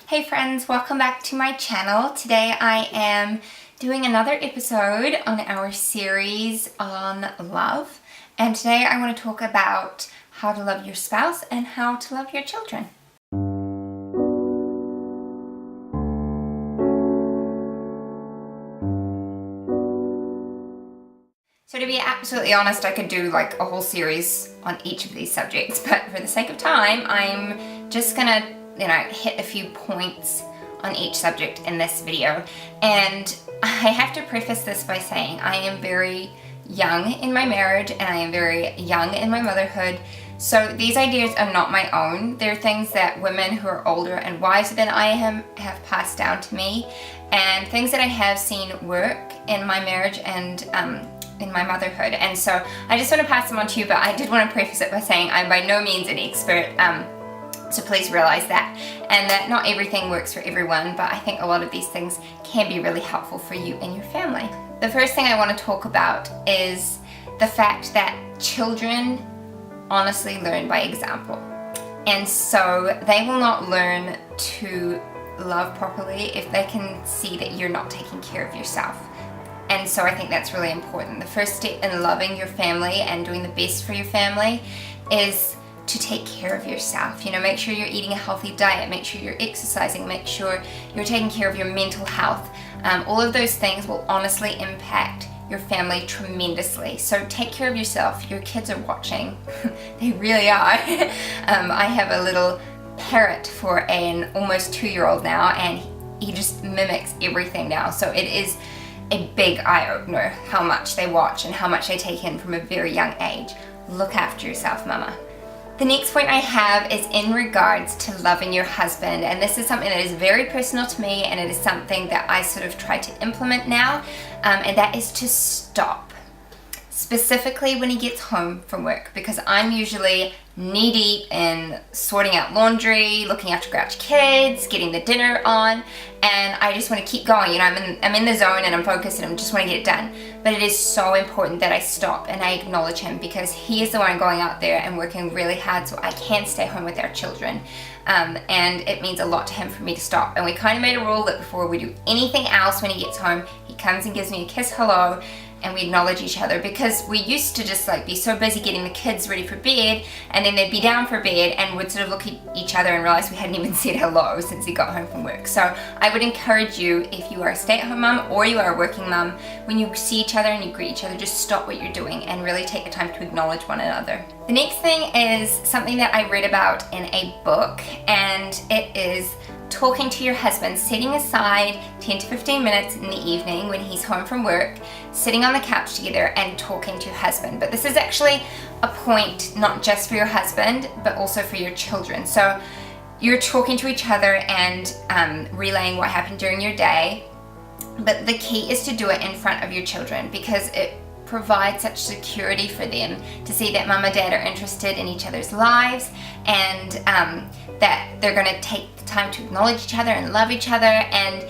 Hey friends, welcome back to my channel. Today I am doing another episode on our series on love, and today I want to talk about how to love your spouse and how to love your children. So to be absolutely honest, I could do like a whole series on each of these subjects, but for the sake of time, I'm just gonna hit a few points on each subject in this video. And I have to preface this by saying I am very young in my marriage and I am very young in my motherhood. So these ideas are not my own. They're things that women who are older and wiser than I am have passed down to me, and things that I have seen work in my marriage and in my motherhood. And so I just want to pass them on to you, but I did want to preface it by saying I'm by no means an expert. So please realize that, and that not everything works for everyone, but I think a lot of these things can be really helpful for you and your family. The first thing I want to talk about is the fact that children honestly learn by example. And so they will not learn to love properly if they can see that you're not taking care of yourself. And so I think that's really important. The first step in loving your family and doing the best for your family is to take care of yourself. Make sure you're eating a healthy diet, make sure you're exercising, make sure you're taking care of your mental health. All of those things will honestly impact your family tremendously. So take care of yourself. Your kids are watching. They really are. I have a little parrot for an almost 2-year-old now, and he just mimics everything now. So it is a big eye-opener how much they watch and how much they take in from a very young age. Look after yourself, mama. The next point I have is in regards to loving your husband, and this is something that is very personal to me, and it is something that I sort of try to implement now, and that is to stop. Specifically when he gets home from work, because I'm usually knee-deep in sorting out laundry, looking after grouchy kids, getting the dinner on, and I just want to keep going. I'm in the zone and I'm focused and I just want to get it done. But it is so important that I stop and I acknowledge him, because he is the one going out there and working really hard so I can stay home with our children. And it means a lot to him for me to stop. And we kind of made a rule that before we do anything else when he gets home, he comes and gives me a kiss hello, and we acknowledge each other, because we used to just be so busy getting the kids ready for bed, and then they'd be down for bed and would sort of look at each other and realize we hadn't even said hello since he got home from work. So I would encourage you, if you are a stay-at-home mom or you are a working mom, when you see each other and you greet each other, just stop what you're doing and really take the time to acknowledge one another. The next thing is something that I read about in a book, and it is talking to your husband, setting aside 10 to 15 minutes in the evening when he's home from work, sitting on the couch together and talking to your husband. But this is actually a point not just for your husband, but also for your children. So you're talking to each other and relaying what happened during your day, but the key is to do it in front of your children, because it provides such security for them to see that mom and dad are interested in each other's lives, and that they're going to take the time to acknowledge each other and love each other, and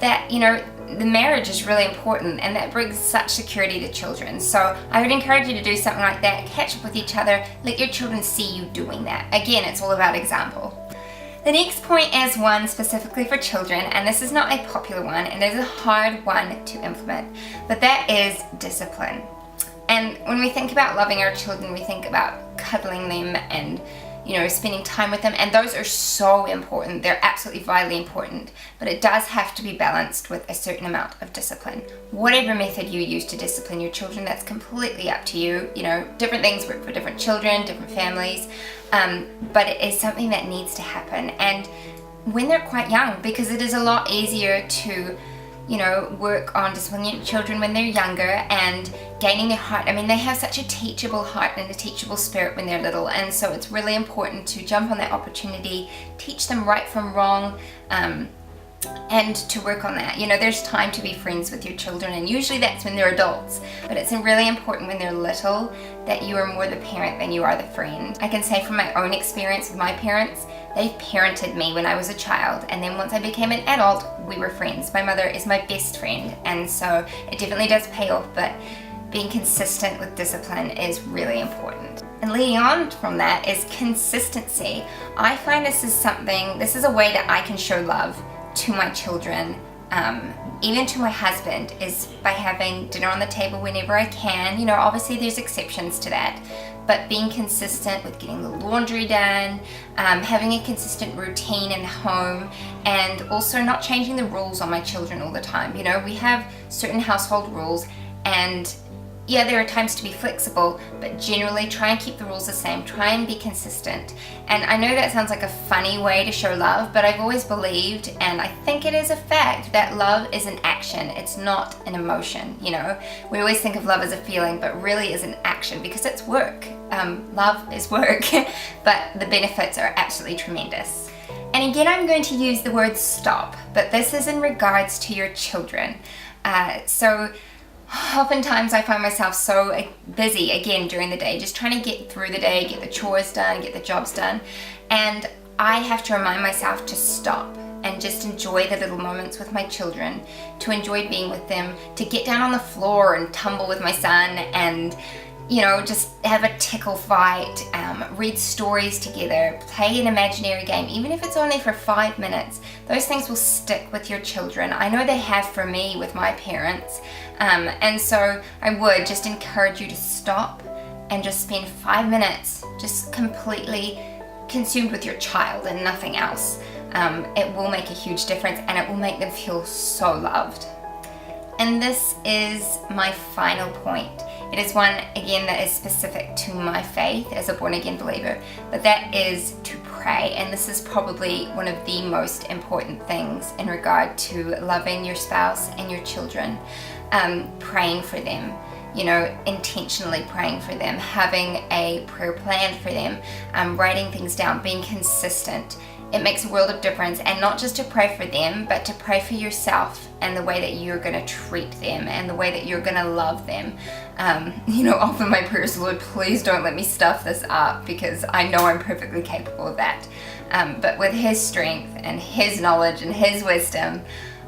that the marriage is really important, and that brings such security to children. So I would encourage you to do something like that. Catch up with each other, let your children see you doing that. Again, it's all about example. The next point is one specifically for children, and this is not a popular one, and it is a hard one to implement, but that is discipline. And when we think about loving our children, we think about cuddling them and spending time with them, and those are so important. They're absolutely vitally important, but it does have to be balanced with a certain amount of discipline. Whatever method you use to discipline your children, that's completely up to you. Different things work for different children, different families, but it is something that needs to happen, and when they're quite young, because it is a lot easier to work on disciplining your children when they're younger and gaining their heart. They have such a teachable heart and a teachable spirit when they're little, and so it's really important to jump on that opportunity, teach them right from wrong, and to work on that. There's time to be friends with your children, and usually that's when they're adults, but it's really important when they're little that you are more the parent than you are the friend. I can say from my own experience with my parents, they parented me when I was a child, and then once I became an adult, we were friends. My mother is my best friend, and so it definitely does pay off, but being consistent with discipline is really important. And leading on from that is consistency. I find this is a way that I can show love to my children, even to my husband, is by having dinner on the table whenever I can. Obviously there's exceptions to that, but being consistent with getting the laundry done, having a consistent routine in home, and also not changing the rules on my children all the time. We have certain household rules, and yeah, there are times to be flexible, but generally try and keep the rules the same. Try and be consistent. And I know that sounds like a funny way to show love, but I've always believed, and I think it is a fact, that love is an action. It's not an emotion. We always think of love as a feeling, but really is an action, because it's work. Love is work, but the benefits are absolutely tremendous. And again, I'm going to use the word stop, but this is in regards to your children. So oftentimes I find myself so busy again during the day, just trying to get through the day, get the chores done, get the jobs done, and I have to remind myself to stop and just enjoy the little moments with my children, to enjoy being with them, to get down on the floor and tumble with my son and just have a tickle fight, read stories together, play an imaginary game, even if it's only for 5 minutes. Those things will stick with your children. I know they have for me with my parents. And so I would just encourage you to stop and just spend 5 minutes just completely consumed with your child and nothing else. It will make a huge difference, and it will make them feel so loved. And this is my final point. It is one, again, that is specific to my faith as a born-again believer, but that is to pray. And this is probably one of the most important things in regard to loving your spouse and your children. Praying for them, intentionally praying for them, having a prayer plan for them, writing things down, being consistent. It makes a world of difference, and not just to pray for them, but to pray for yourself and the way that you're going to treat them and the way that you're going to love them. Often my prayer is, Lord, please don't let me stuff this up, because I know I'm perfectly capable of that. But with His strength and His knowledge and His wisdom,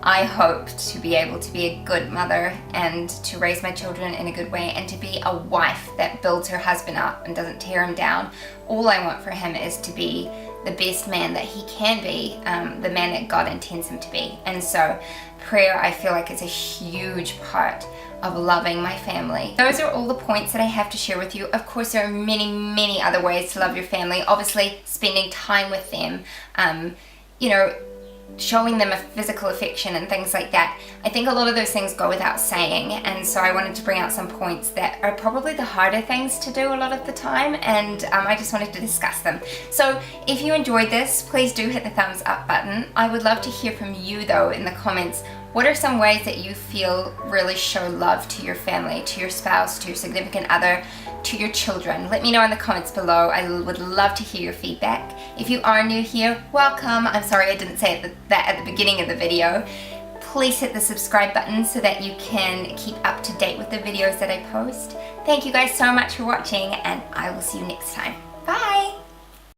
I hope to be able to be a good mother and to raise my children in a good way, and to be a wife that builds her husband up and doesn't tear him down. All I want for him is to be the best man that he can be, the man that God intends him to be. And so prayer, I feel like, is a huge part of loving my family. Those are all the points that I have to share with you. Of course, there are many, many other ways to love your family. Obviously, spending time with them, showing them a physical affection and things like that. I think a lot of those things go without saying, and so I wanted to bring out some points that are probably the harder things to do a lot of the time, and I just wanted to discuss them. So if you enjoyed this, please do hit the thumbs up button. I would love to hear from you though in the comments. What are some ways that you feel really show love to your family, to your spouse, to your significant other, to your children? Let me know in the comments below. I would love to hear your feedback. If you are new here, welcome. I'm sorry I didn't say that at the beginning of the video. Please hit the subscribe button so that you can keep up to date with the videos that I post. Thank you guys so much for watching, and I will see you next time. Bye!